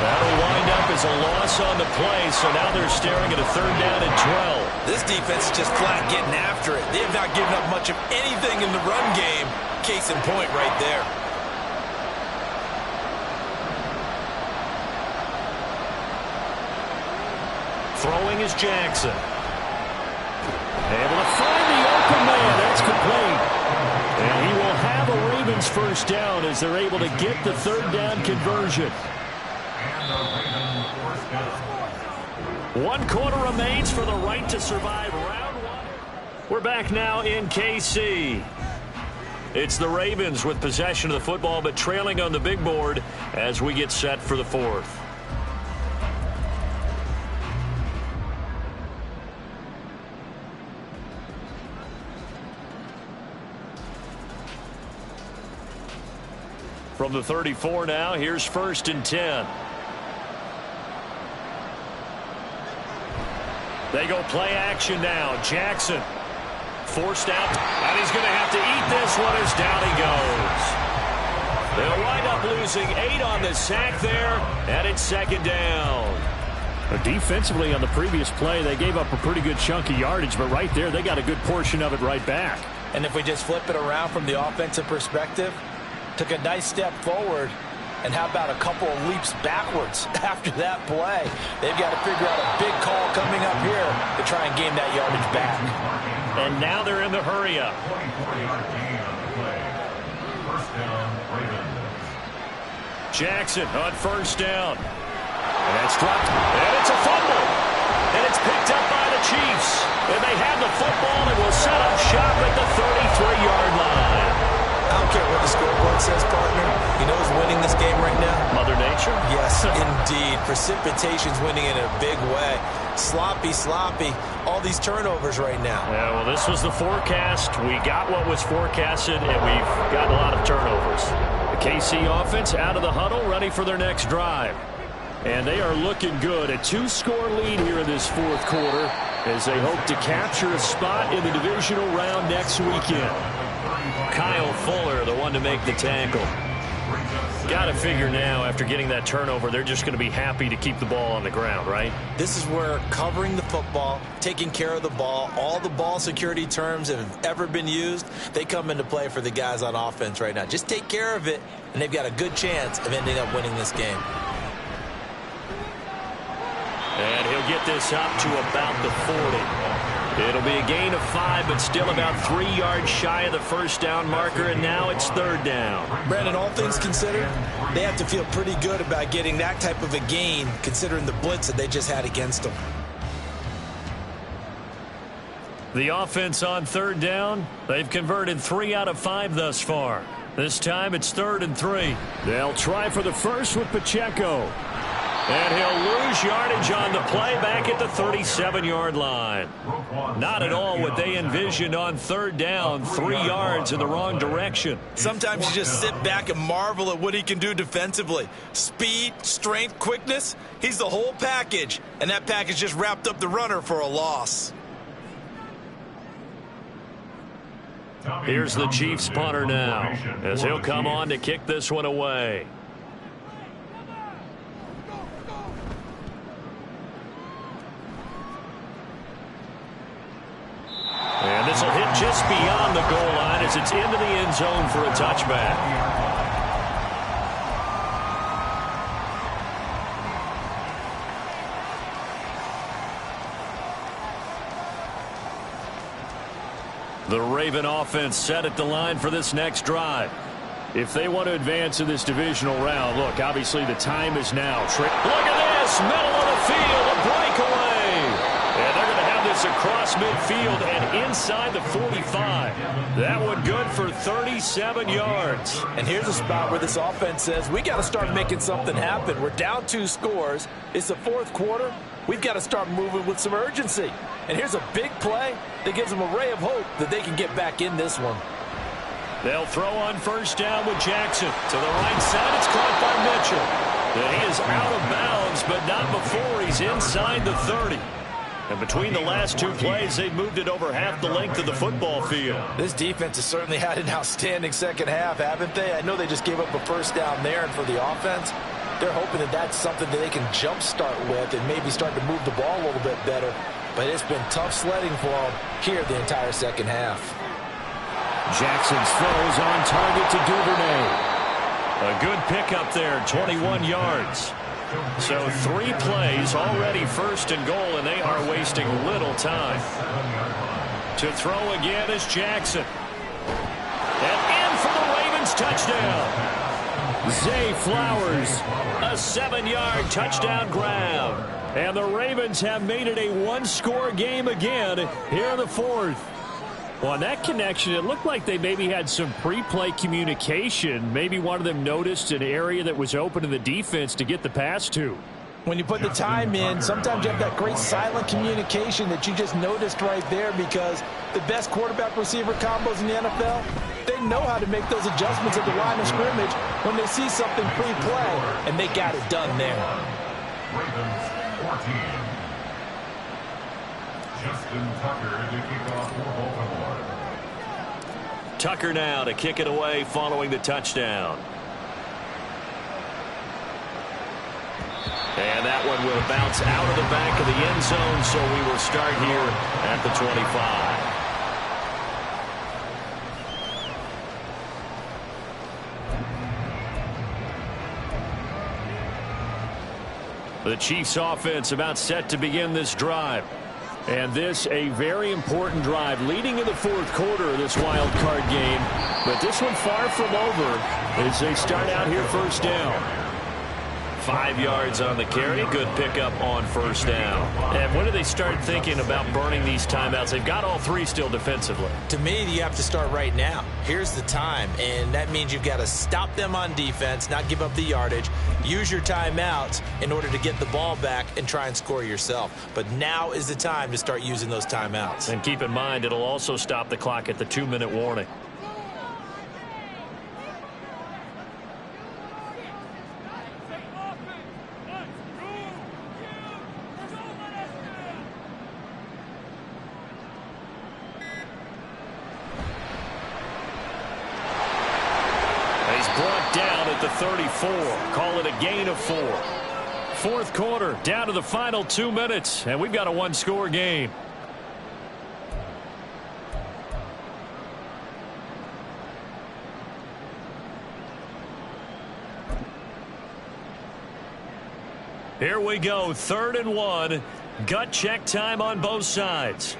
That'll wind up as a loss on the play, so now they're staring at a 3rd down and 12. This defense is just flat getting after it. They have not given up much of anything in the run game. Case in point right there. Throwing is Jackson. Able to find the open man. That's complete. And he will have a Ravens 1st down as they're able to get the 3rd down conversion. 1 quarter remains for the right to survive round 1. We're back now in KC. It's the Ravens with possession of the football, but trailing on the big board as we get set for the 4th. From the 34 now, here's 1st and 10. They go play action now. Jackson forced out, and he's going to have to eat this one as down he goes. They'll wind up losing 8 on the sack there, and it's 2nd down. Defensively on the previous play, they gave up a pretty good chunk of yardage, but right there, they got a good portion of it right back. And if we just flip it around from the offensive perspective, took a nice step forward, and how about a couple of leaps backwards after that play? They've got to figure out a big call coming up here to try and gain that yardage back. And now they're in the hurry-up. Jackson on 1st down. And that's dropped. And it's a fumble. And it's picked up by the Chiefs. And they have the football and will set up shop at the 33-yard line. I don't care what the scoreboard says, partner. You know who's winning this game right now? Mother Nature? Yes, indeed. Precipitation's winning in a big way. Sloppy, sloppy. All these turnovers right now. Yeah, well, this was the forecast. We got what was forecasted, and we've got a lot of turnovers. The KC offense out of the huddle, ready for their next drive. And they are looking good. A 2-score lead here in this 4th quarter as they hope to capture a spot in the divisional round next weekend. Kyle Fuller, the one to make the tackle. Got to figure now, after getting that turnover, they're just going to be happy to keep the ball on the ground, right? This is where covering the football, taking care of the ball, all the ball security terms that have ever been used, they come into play for the guys on offense right now. Just take care of it, and they've got a good chance of ending up winning this game. And he'll get this up to about the 40. It'll be a gain of 5, but still about 3 yards shy of the 1st down marker, and now it's 3rd down. Brandon, all things considered, they have to feel pretty good about getting that type of a gain, considering the blitz that they just had against them. The offense on 3rd down, they've converted 3 out of 5 thus far. This time it's 3rd and 3. They'll try for the first with Pacheco. And he'll lose yardage on the play back at the 37-yard line. Not at all what they envisioned on 3rd down, 3 yards in the wrong direction. Sometimes you just sit back and marvel at what he can do defensively. Speed, strength, quickness, he's the whole package. And that package just wrapped up the runner for a loss. Here's the Chiefs punter now as he'll come on to kick this one away. This will hit just beyond the goal line as it's into the end zone for a touchback. The Raven offense set at the line for this next drive. If they want to advance in this divisional round, look, obviously the time is now. Look at this, middle of the field, a breakaway. And they're going to have this across midfield and inside the 45. That one good for 37 yards. And here's a spot where this offense says, we got to start making something happen. We're down 2 scores. It's the 4th quarter. We've got to start moving with some urgency. And here's a big play that gives them a ray of hope that they can get back in this one. They'll throw on first down with Jackson. To the right side, it's caught by Mitchell. And he is out of bounds, but not before he's inside the 30. And between the last 2 plays, they've moved it over half the length of the football field. This defense has certainly had an outstanding second half, haven't they? I know they just gave up a first down there, and for the offense, they're hoping that that's something that they can jumpstart with and maybe start to move the ball a little bit better. But it's been tough sledding for them here the entire second half. Jackson's throws on target to Duvernay. A good pickup there, 21 yards. So 3 plays already first and goal, and they are wasting little time. To throw again is Jackson. And in for the Ravens touchdown. Zay Flowers, a 7-yard touchdown grab. And the Ravens have made it a 1-score game again here in the 4th. Well, on that connection, it looked like they maybe had some pre-play communication. Maybe one of them noticed an area that was open in the defense to get the pass to. When you put the time in, sometimes you have that great silent communication that you just noticed right there, because the best quarterback-receiver combos in the NFL, they know how to make those adjustments at the line of scrimmage when they see something pre-play, and they got it done there. Ravens 14. Justin Tucker to kick off for Baltimore. Tucker now to kick it away following the touchdown. And that one will bounce out of the back of the end zone, so we will start here at the 25. The Chiefs offense about set to begin this drive. And this a very important drive leading in the 4th quarter of this wild card game. But this one far from over as they start out here first down. 5 yards on the carry. Good pickup on first down. And when do they start thinking about burning these timeouts? They've got all 3 still defensively. To me, you have to start right now. Here's the time, and that means you've got to stop them on defense, not give up the yardage, use your timeouts in order to get the ball back and try and score yourself. But now is the time to start using those timeouts. And keep in mind, it'll also stop the clock at the 2-minute warning. Down at the 34. Call it a gain of 4. 4th quarter, down to the final 2 minutes, and we've got a 1-score game. Here we go, 3rd and 1. Gut check time on both sides.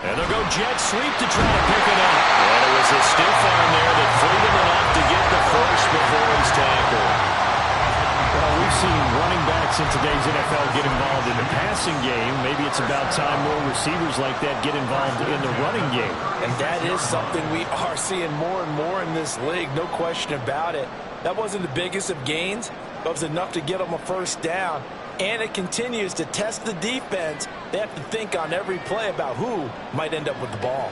And they'll go jet sweep to try to pick it up. And it was a stiff arm there that freed him enough to get the first before he's tackled. Well, we've seen running backs in today's NFL get involved in the passing game. Maybe it's about time more receivers like that get involved in the running game. And that is something we are seeing more and more in this league, no question about it. That wasn't the biggest of gains, but it was enough to get them a first down. And it continues to test the defense. They have to think on every play about who might end up with the ball.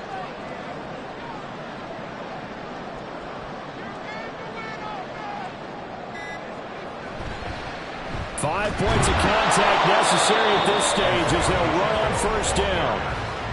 Five points of contact necessary at this stage as they'll run on first down.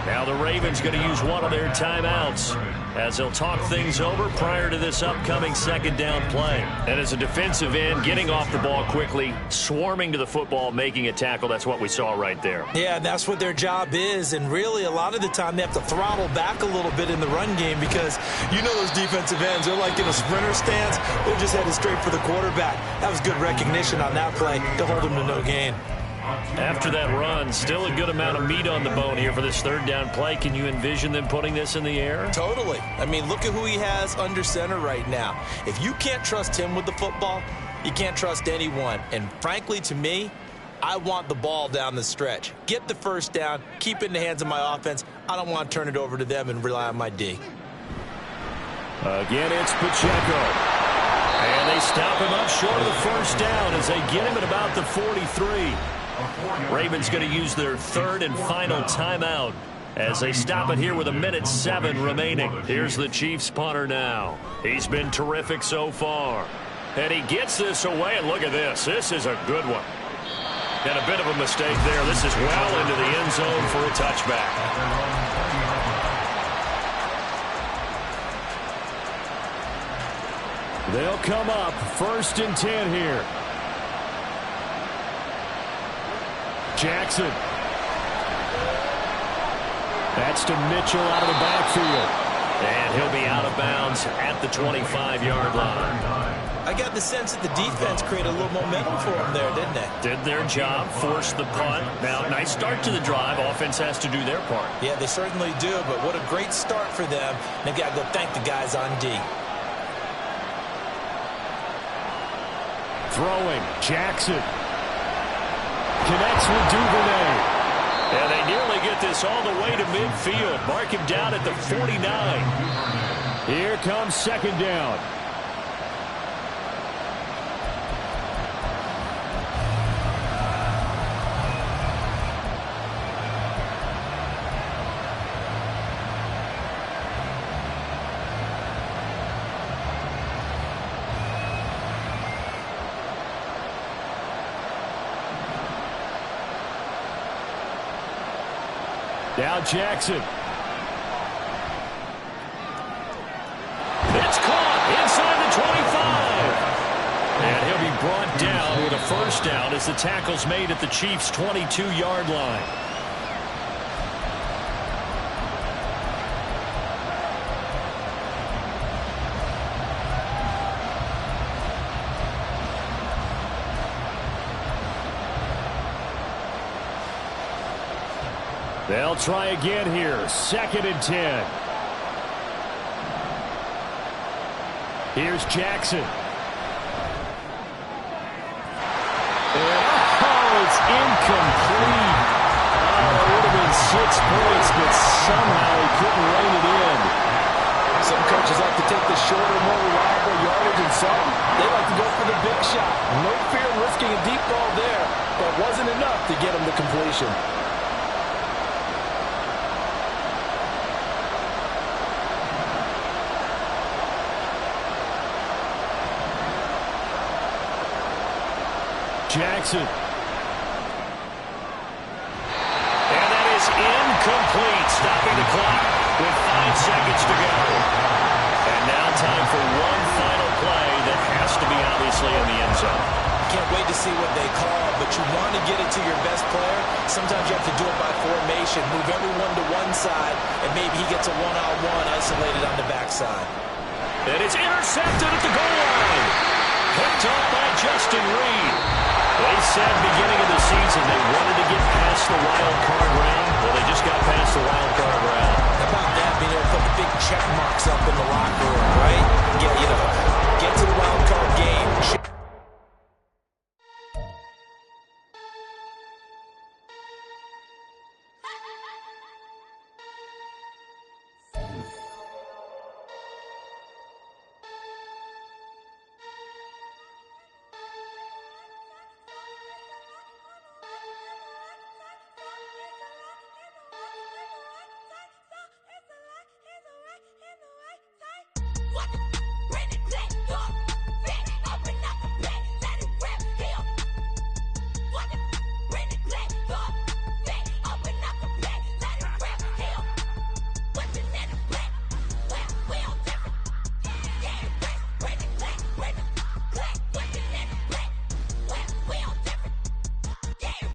Now the Ravens going to use one of their timeouts as they'll talk things over prior to this upcoming second down play. And as a defensive end, getting off the ball quickly, swarming to the football, making a tackle, that's what we saw right there. Yeah, that's what their job is. And really, a lot of the time, they have to throttle back a little bit in the run game because you know those defensive ends, they're like in a sprinter stance. They're just headed straight for the quarterback. That was good recognition on that play to hold him to no gain. After that run, still a good amount of meat on the bone here for this third down play. Can you envision them putting this in the air? Totally. I mean, look at who he has under center right now. If you can't trust him with the football, you can't trust anyone. And frankly, to me, I want the ball down the stretch. Get the first down, keep it in the hands of my offense. I don't want to turn it over to them and rely on my D. Again, it's Pacheco. And they stop him up short of the first down as they get him at about the 43. Ravens going to use their third and final timeout as they stop it here with 1:07 remaining. Here's the Chiefs punter now. He's been terrific so far. And he gets this away, and look at this. This is a good one. And a bit of a mistake there. This is well into the end zone for a touchback. They'll come up 1st and 10 here. Jackson. That's to Mitchell out of the backfield. And he'll be out of bounds at the 25-yard line. I got the sense that the defense created a little momentum for them there, didn't they? Did their job, forced the punt. Now, nice start to the drive. Offense has to do their part. Yeah, they certainly do, but what a great start for them. They've got to go thank the guys on D. Throwing, Jackson. Connects with Duvernay. And they nearly get this all the way to midfield. Mark him down at the 49. Here comes second down. Now Jackson. It's caught inside the 25. And he'll be brought down with a first down as the tackle's made at the Chiefs' 22-yard line. They'll try again here. 2nd and 10. Here's Jackson. And, it's incomplete. It would have been 6 points, but somehow he couldn't rein it in. Some coaches like to take the shorter, more reliable yardage, and some, they like to go for the big shot. No fear of risking a deep ball there, but it wasn't enough to get him to completion. Jackson. And that is incomplete, stopping the clock with 5 seconds to go. And now time for one final play that has to be obviously in the end zone. Can't wait to see what they call, but you want to get it to your best player. Sometimes you have to do it by formation. Move everyone to one side, and maybe he gets a one-on-one isolated on the backside. And it's intercepted at the goal line. Picked up by Justin Reed. They said beginning of the season they wanted to get past the wild card round. Well, they just got past the wild card round. How about that, being able to put the big check marks up in the locker room, right? Get to the wild card game. What?